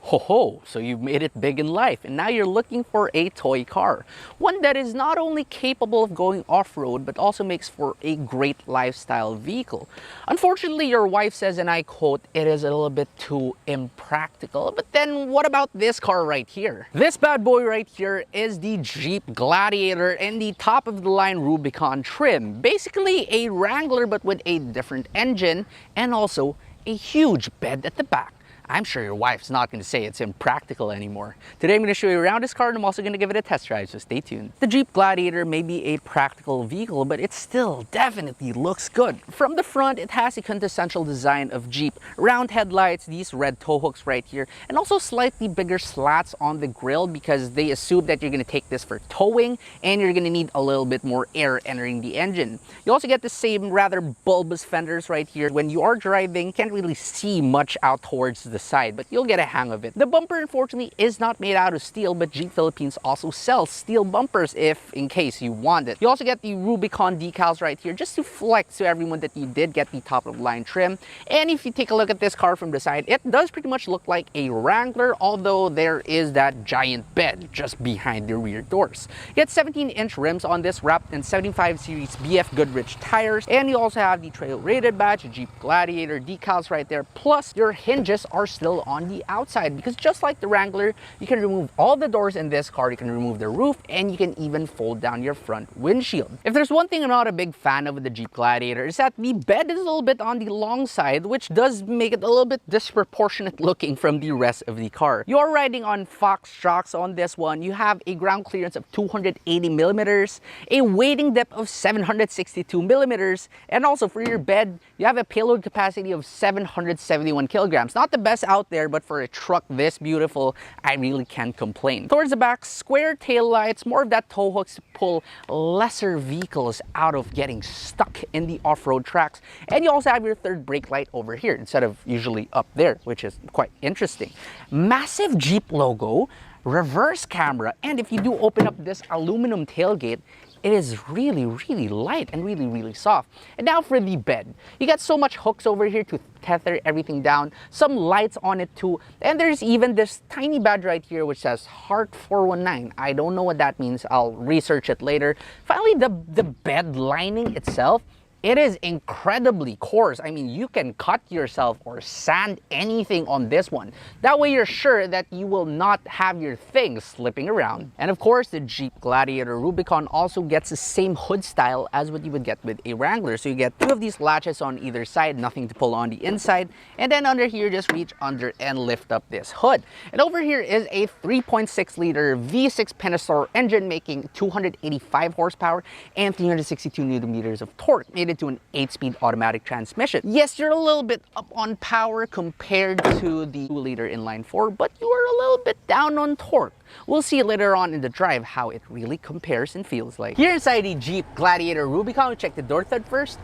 Ho ho, so you've made it big in life and now you're looking for a toy car. One that is not only capable of going off-road but also makes for a great lifestyle vehicle. Unfortunately, your wife says, and I quote, it is a little bit too impractical. But then what about this car right here? This bad boy right here is the Jeep Gladiator in the top of the line Rubicon trim. Basically a Wrangler but with a different engine and also a huge bed at the back. I'm sure your wife's not going to say it's impractical anymore. Today I'm going to show you around this car and I'm also going to give it a test drive, so stay tuned. The Jeep Gladiator may be a practical vehicle, but it still definitely looks good. From the front, it has a quintessential design of Jeep. Round headlights, these red tow hooks right here, and also slightly bigger slats on the grille because they assume that you're going to take this for towing and you're going to need a little bit more air entering the engine. You also get the same rather bulbous fenders right here. When you are driving, you can't really see much out towards the side, but you'll get a hang of it. The bumper unfortunately is not made out of steel, but Jeep Philippines also sells steel bumpers if in case you want it. You also get the Rubicon decals right here just to flex to everyone that you did get the top of the line trim. And if you take a look at this car from the side, it does pretty much look like a Wrangler, although there is that giant bed just behind the rear doors. You get 17-inch rims on this, wrapped in 75 series BF Goodrich tires, and you also have the trail rated badge, Jeep Gladiator decals right there, plus your hinges are still on the outside because just like the Wrangler, you can remove all the doors in this car, you can remove the roof, and you can even fold down your front windshield. If there's one thing I'm not a big fan of with the Jeep Gladiator, is that the bed is a little bit on the long side, which does make it a little bit disproportionate looking from the rest of the car. You're riding on Fox shocks on this one. You have a ground clearance of 280 millimeters, a weighting depth of 762 millimeters, and also for your bed, you have a payload capacity of 771 kilograms. Not the best out there, but for a truck this beautiful, I really can't complain. Towards the back, square tail lights, more of that tow hooks to pull lesser vehicles out of getting stuck in the off-road tracks. And you also have your third brake light over here instead of usually up there, which is quite interesting. Massive Jeep logo, reverse camera, and if you do open up this aluminum tailgate, it is really light and really soft. And now for the bed. You got so much hooks over here to tether everything down, some lights on it too, and there's even this tiny badge right here which says Heart 419. I don't know what that means. I'll research it later. Finally, the bed lining itself, it is incredibly coarse. I mean, you can cut yourself or sand anything on this one. That way you're sure that you will not have your things slipping around. And of course, the Jeep Gladiator Rubicon also gets the same hood style as what you would get with a Wrangler. So you get two of these latches on either side, nothing to pull on the inside. And then under here, just reach under and lift up this hood. And over here is a 3.6 liter V6 Pentastar engine making 285 horsepower and 362 newton meters of torque, made it to an 8-speed automatic transmission. Yes, you're a little bit up on power compared to the 2-liter inline 4, but you are a little bit down on torque. We'll see later on in the drive how it really compares and feels like. Here inside the Jeep Gladiator Rubicon, we check the door thud first.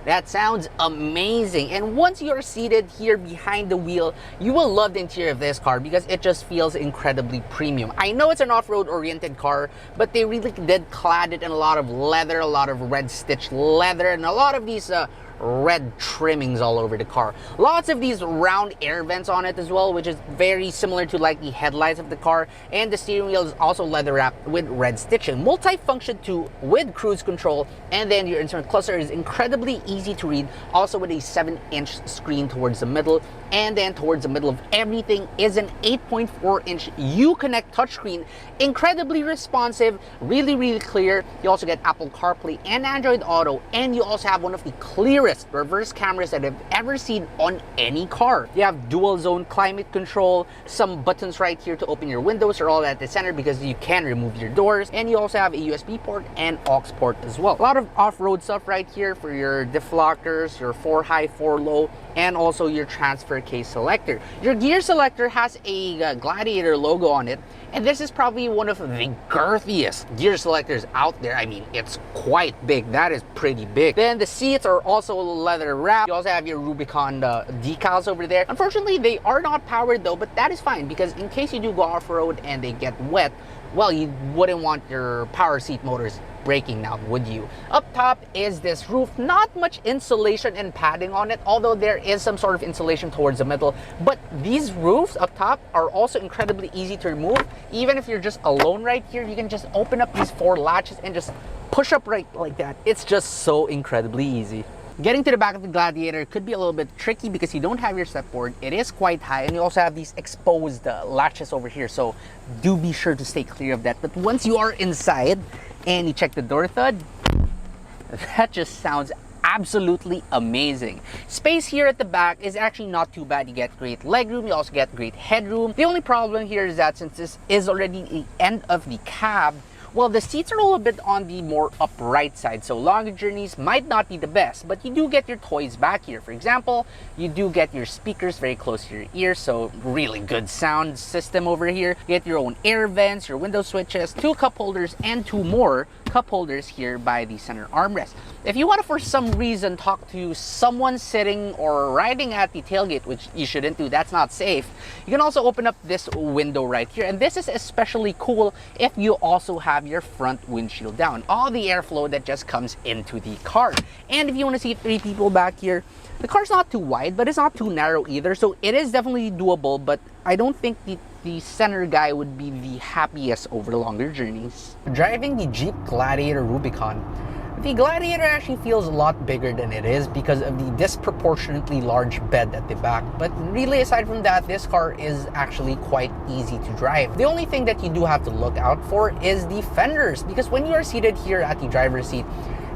That sounds amazing. And once you're seated here behind the wheel, you will love the interior of this car because it just feels incredibly premium. I know it's an off-road oriented car, but they really did clad it in a lot of leather, a lot of red stitched leather, and a lot of these red trimmings all over the car. Lots of these round air vents on it as well, which is very similar to like the headlights of the car. And the steering wheel is also leather wrapped with red stitching. Multi-function too with cruise control, and then your instrument cluster is incredibly easy to read, also with a 7-inch screen towards the middle. And then towards the middle of everything is an 8.4-inch Uconnect touchscreen, incredibly responsive, really clear. You also get Apple CarPlay and Android Auto, and you also have one of the clearest reverse cameras that I've ever seen on any car. You have dual zone climate control, some buttons right here to open your windows are all at the center because you can remove your doors, and you also have a USB port and aux port as well. A lot of off-road stuff right here for your diff lockers, your 4 high, 4 low, and also your transfer case selector. Your gear selector has a Gladiator logo on it, and this is probably one of the girthiest gear selectors out there. I mean, it's quite big. That is pretty big. Then the seats are also leather wrapped. You also have your Rubicon decals over there. Unfortunately, they are not powered though, but that is fine because in case you do go off-road and they get wet, well, you wouldn't want your power seat motors breaking down, would you? Up top is this roof. Not much insulation and padding on it, although there is some sort of insulation towards the middle. But these roofs up top are also incredibly easy to remove. Even if you're just alone right here, you can just open up these 4 latches and just push up right like that. It's just so incredibly easy. Getting to the back of the Gladiator could be a little bit tricky because you don't have your step board. It is quite high, and you also have these exposed latches over here, so do be sure to stay clear of that. But once you are inside and you check the door thud, that just sounds absolutely amazing. Space here at the back is actually not too bad. You get great legroom, you also get great headroom. The only problem here is that since this is already the end of the cab, well, the seats are a little bit on the more upright side, so longer journeys might not be the best, but you do get your toys back here. For example, you do get your speakers very close to your ear, so really good sound system over here. You get your own air vents, your window switches, 2 cup holders, and 2 more cup holders here by the center armrest. If you want to, for some reason, talk to someone sitting or riding at the tailgate, which you shouldn't do, that's not safe, you can also open up this window right here. And this is especially cool if you also have your front windshield down. All the airflow that just comes into the car. And if you want to see 3 people back here, the car's not too wide, but it's not too narrow either. So it is definitely doable, but I don't think the center guy would be the happiest over longer journeys. Driving the Jeep Gladiator Rubicon, the Gladiator actually feels a lot bigger than it is because of the disproportionately large bed at the back. But really, aside from that, this car is actually quite easy to drive. The only thing that you do have to look out for is the fenders, because when you are seated here at the driver's seat,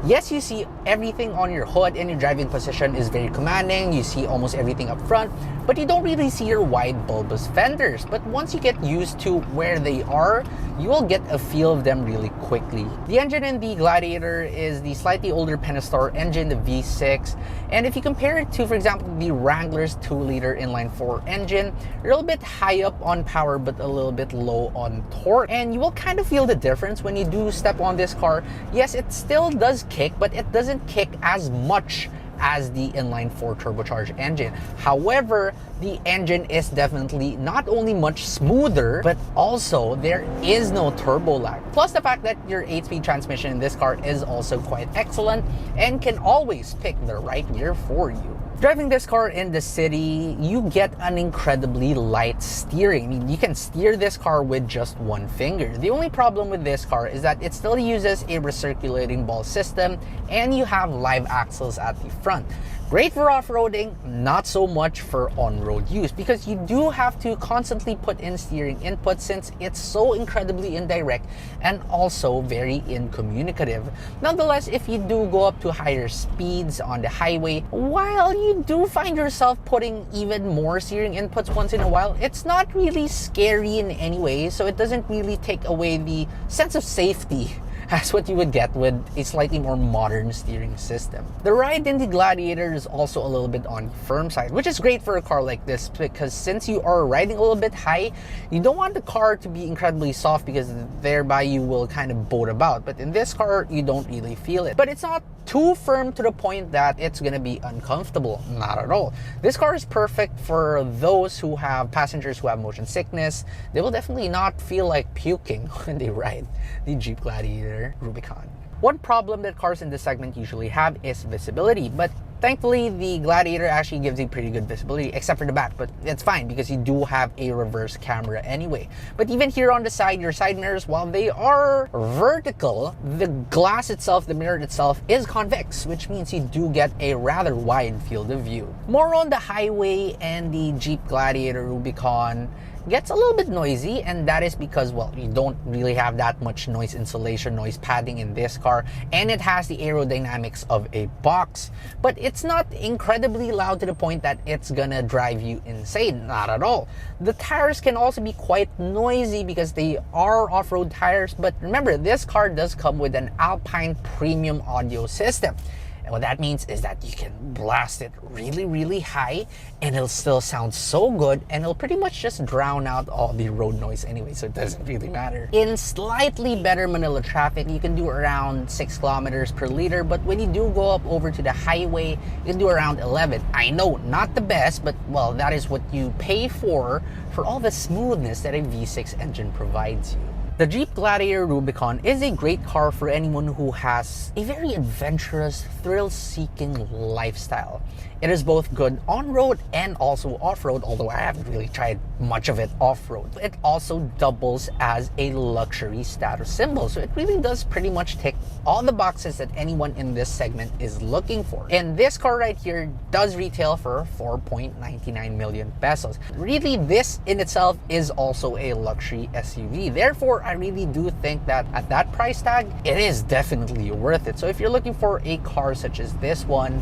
yes, you see everything on your hood, and your driving position is very commanding. You see almost everything up front, but you don't really see your wide bulbous fenders. But once you get used to where they are, you will get a feel of them really quickly. The engine in the Gladiator is the slightly older Pentastar engine, the V6. And if you compare it to, for example, the Wrangler's 2-liter inline-4 engine, you're a little bit high up on power, but a little bit low on torque. And you will kind of feel the difference when you do step on this car. Yes, it still does kick, but it doesn't kick as much as the inline-4 turbocharged engine. However, the engine is definitely not only much smoother, but also there is no turbo lag. Plus the fact that your 8-speed transmission in this car is also quite excellent and can always pick the right gear for you. Driving this car in the city, you get an incredibly light steering. I mean, you can steer this car with just 1 finger. The only problem with this car is that it still uses a recirculating ball system, and you have live axles at the front. Great for off-roading, not so much for on-road use, because you do have to constantly put in steering input since it's so incredibly indirect and also very incommunicative. Nonetheless, if you do go up to higher speeds on the highway, while you do find yourself putting even more steering inputs once in a while, it's not really scary in any way, so it doesn't really take away the sense of safety as what you would get with a slightly more modern steering system. The ride in the Gladiator is also a little bit on the firm side, which is great for a car like this, because since you are riding a little bit high, you don't want the car to be incredibly soft, because thereby you will kind of boat about. But in this car, you don't really feel it. But it's not too firm to the point that it's gonna be uncomfortable. Not at all. This car is perfect for those who have passengers who have motion sickness. They will definitely not feel like puking when they ride the Jeep Gladiator Rubicon. One problem that cars in this segment usually have is visibility, but thankfully the Gladiator actually gives you pretty good visibility, except for the back, but it's fine because you do have a reverse camera anyway. But even here on the side, your side mirrors, while they are vertical, the glass itself, the mirror itself, is convex, which means you do get a rather wide field of view. More on the highway, and the Jeep Gladiator Rubicon gets a little bit noisy, and that is because, well, you don't really have that much noise insulation, noise padding in this car, and it has the aerodynamics of a box, but it's not incredibly loud to the point that it's gonna drive you insane. Not at all. The tires can also be quite noisy because they are off-road tires, but remember, this car does come with an Alpine premium audio system. And what that means is that you can blast it really, really high, and it'll still sound so good, and it'll pretty much just drown out all the road noise anyway, so it doesn't really matter. In slightly better Manila traffic, you can do around 6 kilometers per liter, but when you do go up over to the highway, you can do around 11. I know, not the best, but well, that is what you pay for all the smoothness that a V6 engine provides you. The Jeep Gladiator Rubicon is a great car for anyone who has a very adventurous, thrill-seeking lifestyle. It is both good on-road and also off-road, although I haven't really tried much of it off-road. It also doubles as a luxury status symbol, so it really does pretty much tick all the boxes that anyone in this segment is looking for. And this car right here does retail for 4.99 million pesos. Really, this in itself is also a luxury SUV. Therefore, I really do think that at that price tag, it is definitely worth it. So if you're looking for a car such as this one,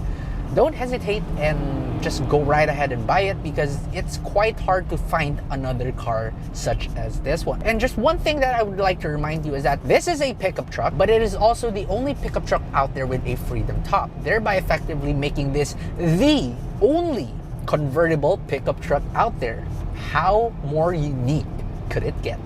don't hesitate and just go right ahead and buy it, because it's quite hard to find another car such as this one. And just one thing that I would like to remind you is that this is a pickup truck, but it is also the only pickup truck out there with a Freedom top, thereby effectively making this the only convertible pickup truck out there. How more unique could it get?